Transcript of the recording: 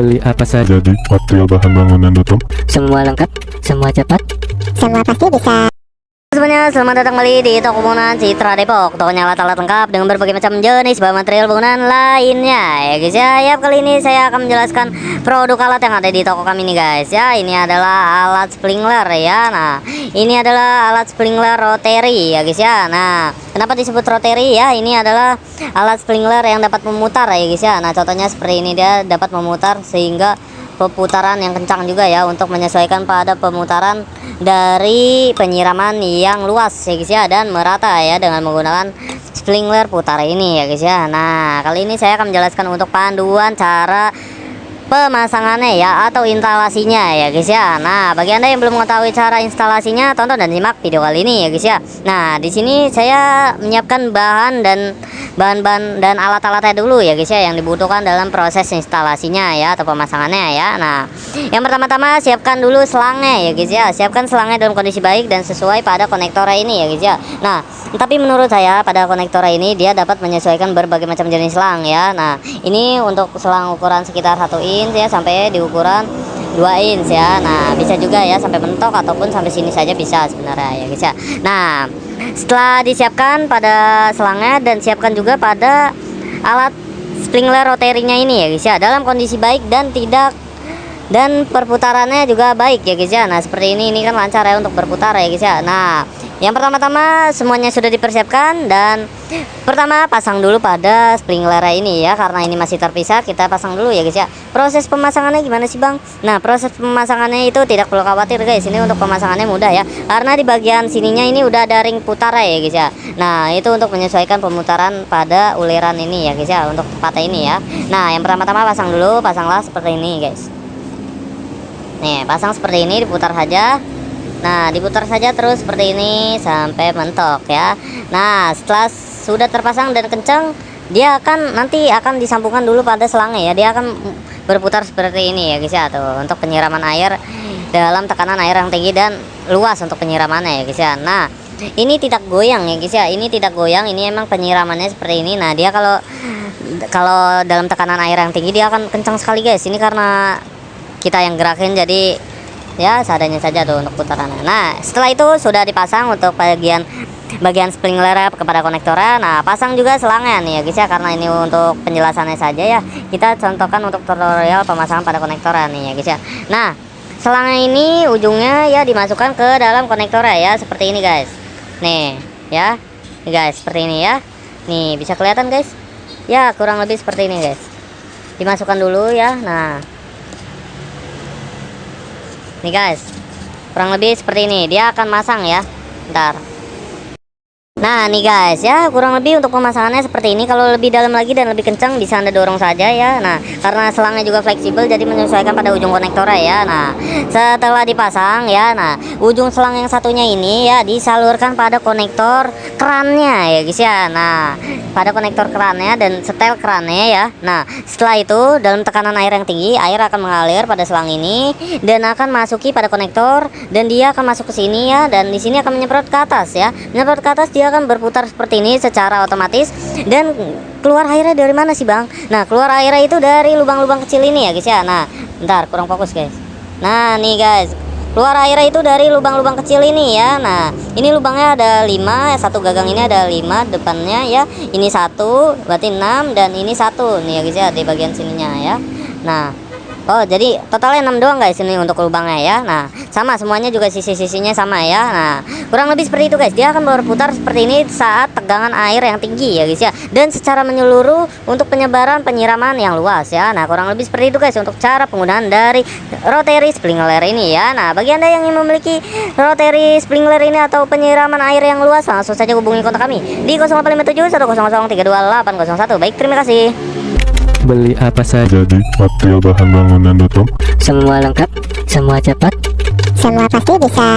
Beli apa saja? Jadi material bahan bangunan tutup. Semua lengkap, semua cepat. Semua pasti bisa. Semuanya, selamat datang kembali di toko bangunan Citra Depok. Tokonya alat-alat lengkap dengan berbagai macam jenis bahan material bangunan lainnya. Ya guys ya, kali ini saya akan menjelaskan produk alat yang ada di toko kami nih guys. Ya, ini adalah alat sprinkler ya. Nah, ini adalah alat sprinkler rotary ya guys ya. Nah, kenapa disebut rotary ya? Ini adalah alat sprinkler yang dapat memutar ya guys ya. Nah, contohnya seperti ini, dia dapat memutar sehingga pemutaran yang kencang juga ya, untuk menyesuaikan pada pemutaran dari penyiraman yang luas ya guys ya, dan merata ya dengan menggunakan sprinkler putar ini ya guys ya. Nah, kali ini saya akan menjelaskan untuk panduan cara pemasangannya ya, atau instalasinya ya guys ya. Nah, bagi Anda yang belum mengetahui cara instalasinya, tonton dan simak video kali ini ya guys ya. Nah, di sini saya menyiapkan bahan dan alat-alatnya dulu ya guys ya, yang dibutuhkan dalam proses instalasinya ya, atau pemasangannya ya. Nah, yang pertama-tama siapkan dulu selangnya ya guys ya. Siapkan selangnya dalam kondisi baik dan sesuai pada konektor ini ya guys ya. Nah, tapi menurut saya pada konektor ini dia dapat menyesuaikan berbagai macam jenis selang ya. Nah, ini untuk selang ukuran sekitar 1 inch ya, sampai di ukuran 2 inch ya. Nah, bisa juga ya sampai mentok ataupun sampai sini saja bisa sebenarnya ya guys ya. Nah, setelah disiapkan pada selangnya, dan siapkan juga pada alat sprinkler rotary-nya ini ya guys ya, dalam kondisi baik dan perputarannya juga baik ya guys ya. Nah, seperti ini kan lancar ya untuk berputar ya guys ya. Nah, yang pertama-tama semuanya sudah dipersiapkan, dan pertama pasang dulu pada sprinkler ini ya, karena ini masih terpisah, kita pasang dulu ya guys ya. Proses pemasangannya gimana sih bang? Nah, proses pemasangannya itu tidak perlu khawatir guys, ini untuk pemasangannya mudah ya, karena di bagian sininya ini udah ada ring putar ya guys ya. Nah, itu untuk menyesuaikan pemutaran pada uliran ini ya guys ya, untuk tempatnya ini ya. Nah, yang pertama-tama pasang dulu, pasanglah seperti ini guys. Nih, pasang seperti ini, diputar saja. Nah, diputar saja terus seperti ini sampai mentok ya. Nah, setelah sudah terpasang dan kencang, dia nanti akan disambungkan dulu pada selangnya ya. Dia akan berputar seperti ini ya guys ya, tuh untuk penyiraman air dalam tekanan air yang tinggi dan luas untuk penyiramannya ya guys ya. Nah, ini tidak goyang ya guys ya. Ini tidak goyang, ini emang penyiramannya seperti ini. Nah, dia kalau dalam tekanan air yang tinggi dia akan kencang sekali guys. Ini karena kita yang gerakin, jadi ya seadanya saja tuh untuk putarannya. Nah, setelah itu sudah dipasang untuk bagian sprinkler kepada konektornya. Nah, pasang juga selangnya nih ya guys ya, karena ini untuk penjelasannya saja ya, kita contohkan untuk tutorial pemasangan pada konektornya nih ya guys ya. Nah, selangnya ini ujungnya ya dimasukkan ke dalam konektornya ya, seperti ini guys. Nih ya, nih guys, seperti ini ya. Nih, bisa kelihatan guys ya, kurang lebih seperti ini guys. Dimasukkan dulu ya. Nah, nih guys, kurang lebih seperti ini dia akan masang ya. Bentar. Nah, nih guys ya, kurang lebih untuk pemasangannya seperti ini. Kalau lebih dalam lagi dan lebih kencang bisa Anda dorong saja ya. Nah, karena selangnya juga fleksibel, jadi menyesuaikan pada ujung konektornya ya. Nah, setelah dipasang ya, nah ujung selang yang satunya ini ya disalurkan pada konektor kerannya ya guys ya. Nah, pada konektor kerannya dan setel kerannya ya. Nah, setelah itu dalam tekanan air yang tinggi, air akan mengalir pada selang ini dan akan masuki pada konektor, dan dia akan masuk ke sini ya, dan di sini akan menyemprot ke atas ya. Menyemprot ke atas, dia akan berputar seperti ini secara otomatis. Dan keluar airnya dari mana sih bang? Nah, keluar airnya itu dari lubang-lubang kecil ini ya guys ya. Nah, bentar, kurang fokus guys. Nah, nih guys, keluar airnya itu dari lubang-lubang kecil ini ya. Nah, ini lubangnya ada 5, satu gagang ini ada 5 depannya ya. Ini 1, berarti 6, dan ini 1 nih ya guys ya, di bagian sininya ya. Nah, oh jadi totalnya 6 doang guys ini untuk lubangnya ya. Nah, sama semuanya juga sisi-sisinya sama ya. Nah, kurang lebih seperti itu guys. Dia akan berputar seperti ini saat tegangan air yang tinggi ya guys ya, dan secara menyeluruh untuk penyebaran penyiraman yang luas ya. Nah, kurang lebih seperti itu guys untuk cara penggunaan dari rotary sprinkler ini ya. Nah, bagi Anda yang ingin memiliki rotary sprinkler ini atau penyiraman air yang luas, langsung saja hubungi kontak kami di 0857 100 32801. Baik, terima kasih. Beli apa saja? Jadi material bahan bangunan tutup. Semua lengkap, semua cepat. Semua pasti bisa.